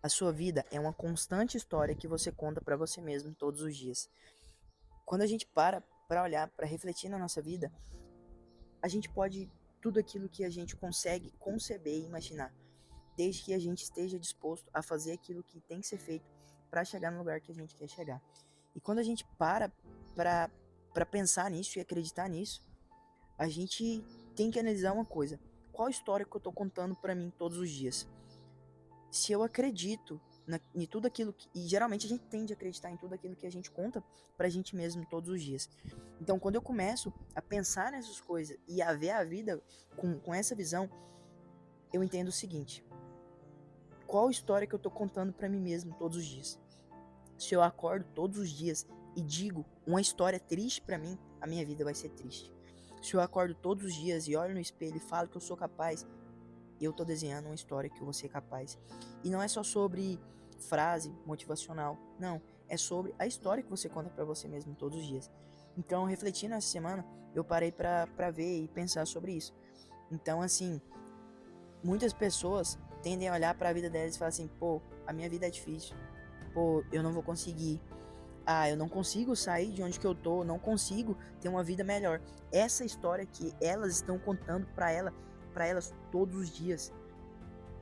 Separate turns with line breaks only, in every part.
A sua vida é uma constante história que você conta para você mesmo todos os dias. Quando a gente para olhar, para refletir na nossa vida, a gente pode tudo aquilo que a gente consegue conceber e imaginar, desde que a gente esteja disposto a fazer aquilo que tem que ser feito para chegar no lugar que a gente quer chegar. E quando a gente para pensar nisso e acreditar nisso, a gente tem que analisar uma coisa: qual história que eu tô contando para mim todos os dias? Se eu acredito em tudo aquilo que, e geralmente a gente tende a acreditar em tudo aquilo que a gente conta pra gente mesmo todos os dias. Então, quando eu começo a pensar nessas coisas e a ver a vida com essa visão, eu entendo o seguinte: qual história que eu tô contando pra mim mesmo todos os dias? Se eu acordo todos os dias e digo uma história triste pra mim, a minha vida vai ser triste. Se eu acordo todos os dias e olho no espelho e falo que eu sou capaz, eu tô desenhando uma história que eu vou ser capaz. E não é só sobre frase motivacional, não, é sobre a história que você conta para você mesmo todos os dias. Então, refletindo essa semana, eu parei para ver e pensar sobre isso. Então, assim, muitas pessoas tendem a olhar para a vida delas e falar assim: pô, a minha vida é difícil. Pô, eu não vou conseguir. Ah, eu não consigo sair de onde que eu tô, não consigo ter uma vida melhor. Essa história que elas estão contando para elas todos os dias.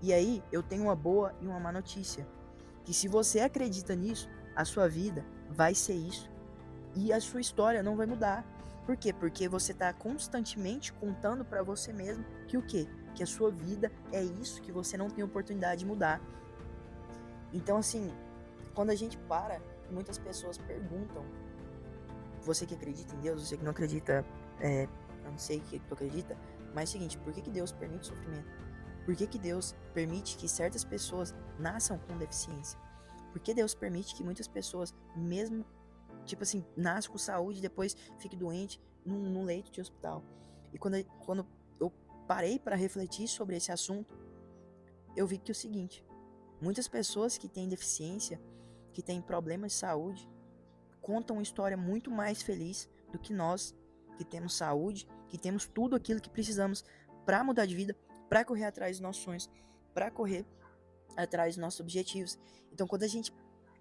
E aí, eu tenho uma boa e uma má notícia, que se você acredita nisso, a sua vida vai ser isso e a sua história não vai mudar. Por quê? Porque você está constantemente contando para você mesmo que o quê? Que a sua vida é isso, que você não tem oportunidade de mudar. Então, assim, quando a gente para, muitas pessoas perguntam: você que acredita em Deus, você que não acredita, eu não sei o que tu acredita, mas é o seguinte: por que Deus permite sofrimento? Por que Deus permite que certas pessoas nasçam com deficiência? Por que Deus permite que muitas pessoas, mesmo, tipo assim, nasçam com saúde e depois fiquem doentes num leito de hospital? E quando eu parei para refletir sobre esse assunto, eu vi que é o seguinte: muitas pessoas que têm deficiência, que têm problemas de saúde, contam uma história muito mais feliz do que nós, que temos saúde, que temos tudo aquilo que precisamos para mudar de vida, para correr atrás dos nossos sonhos, para correr atrás dos nossos objetivos. Então, quando a gente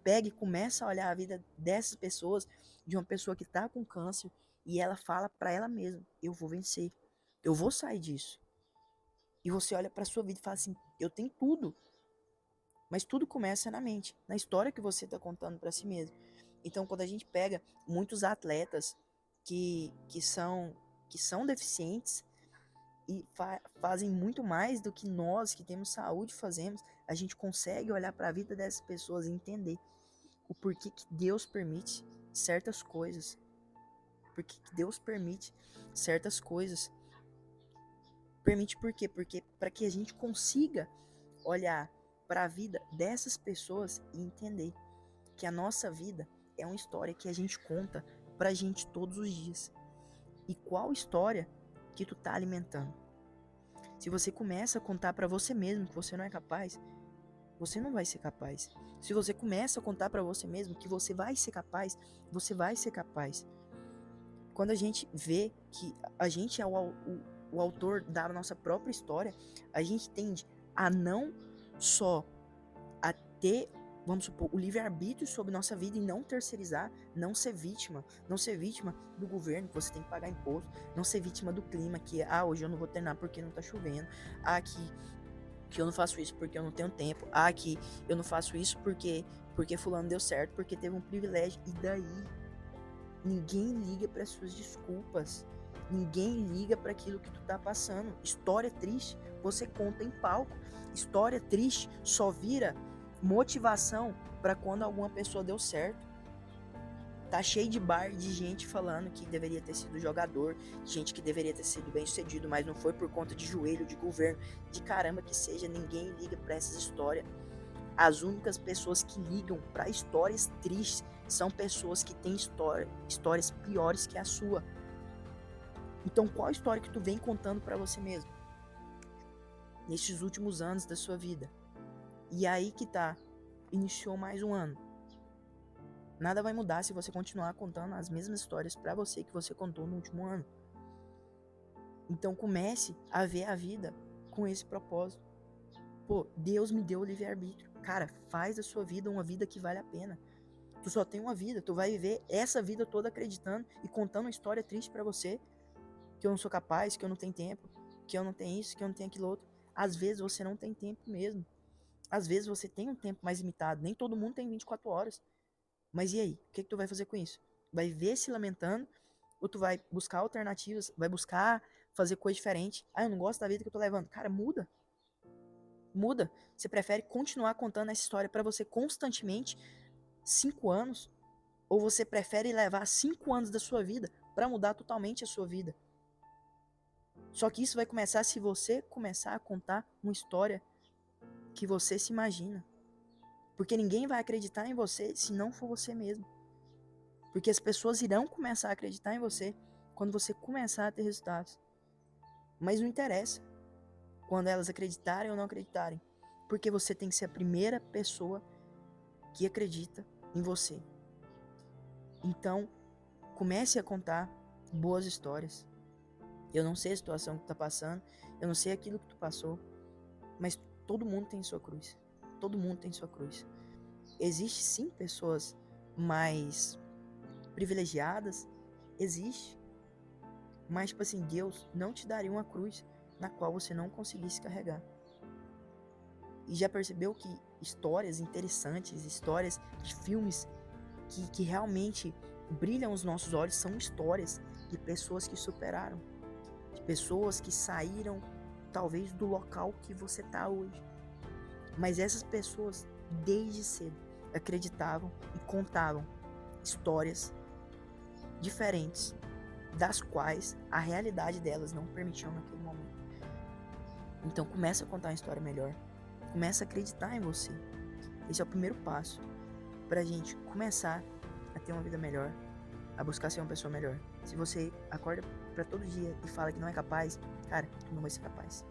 pega e começa a olhar a vida dessas pessoas, de uma pessoa que está com câncer, e ela fala para ela mesma: eu vou vencer, eu vou sair disso. E você olha para sua vida e fala assim: eu tenho tudo. Mas tudo começa na mente, na história que você está contando para si mesmo. Então, quando a gente pega muitos atletas que são deficientes e fazem muito mais do que nós que temos saúde fazemos, a gente consegue olhar para a vida dessas pessoas e entender o porquê que Deus permite certas coisas. Porquê que Deus permite certas coisas. Permite por quê? Porque para que a gente consiga olhar para a vida dessas pessoas e entender que a nossa vida é uma história que a gente conta pra gente todos os dias. E qual história que tu tá alimentando? Se você começa a contar pra você mesmo que você não é capaz, você não vai ser capaz. Se você começa a contar pra você mesmo que você vai ser capaz, você vai ser capaz. Quando a gente vê que a gente é o autor da nossa própria história, a gente tende a não só a ter, vamos supor, o livre-arbítrio sobre nossa vida e não terceirizar, não ser vítima do governo, que você tem que pagar imposto, não ser vítima do clima, que hoje eu não vou treinar porque não tá chovendo, que eu não faço isso porque eu não tenho tempo, que eu não faço isso porque fulano deu certo, porque teve um privilégio, e daí? Ninguém liga para suas desculpas. Ninguém liga para aquilo que tu tá passando. História triste, você conta em palco. História triste só vira motivação para quando alguma pessoa deu certo. Tá cheio de bar de gente falando que deveria ter sido jogador, gente que deveria ter sido bem sucedido, mas não foi por conta de joelho, de governo, de caramba que seja. Ninguém liga para essas histórias. As únicas pessoas que ligam para histórias tristes são pessoas que têm histórias piores que a sua. Então, qual história que tu vem contando para você mesmo nesses últimos anos da sua vida? E aí que tá, iniciou mais um ano. Nada vai mudar se você continuar contando as mesmas histórias para você que você contou no último ano. Então, comece a ver a vida com esse propósito. Pô, Deus me deu o livre-arbítrio. Cara, faz da sua vida uma vida que vale a pena. Tu só tem uma vida, tu vai viver essa vida toda acreditando e contando uma história triste pra você, que eu não sou capaz, que eu não tenho tempo, que eu não tenho isso, que eu não tenho aquilo outro. Às vezes você não tem tempo mesmo. Às vezes você tem um tempo mais limitado. Nem todo mundo tem 24 horas. Mas e aí? O que tu vai fazer com isso? Vai ver se lamentando? Ou tu vai buscar alternativas? Vai buscar fazer coisa diferente? Ah, eu não gosto da vida que eu tô levando. Cara, muda. Muda. Você prefere continuar contando essa história pra você constantemente 5 anos? Ou você prefere levar 5 anos da sua vida pra mudar totalmente a sua vida? Só que isso vai começar se você começar a contar uma história que você se imagina. Porque ninguém vai acreditar em você se não for você mesmo. Porque as pessoas irão começar a acreditar em você quando você começar a ter resultados. Mas não interessa quando elas acreditarem ou não acreditarem. Porque você tem que ser a primeira pessoa que acredita em você. Então, comece a contar boas histórias. Eu não sei a situação que tu tá passando, eu não sei aquilo que tu passou, mas todo mundo tem sua cruz. Todo mundo tem sua cruz. Existe sim pessoas mais privilegiadas, existe. Mas, tipo assim, Deus não te daria uma cruz na qual você não conseguisse carregar. E já percebeu que histórias interessantes, histórias de filmes que realmente brilham os nossos olhos são histórias de pessoas que superaram, de pessoas que saíram talvez do local que você tá hoje. Mas essas pessoas desde cedo acreditavam e contavam histórias diferentes das quais a realidade delas não permitiu naquele momento. Então começa a contar uma história melhor, começa a acreditar em você. Esse é o primeiro passo pra gente começar a ter uma vida melhor, a buscar ser uma pessoa melhor. Se você acorda pra todo dia e fala que não é capaz, cara, tu não vai ser capaz.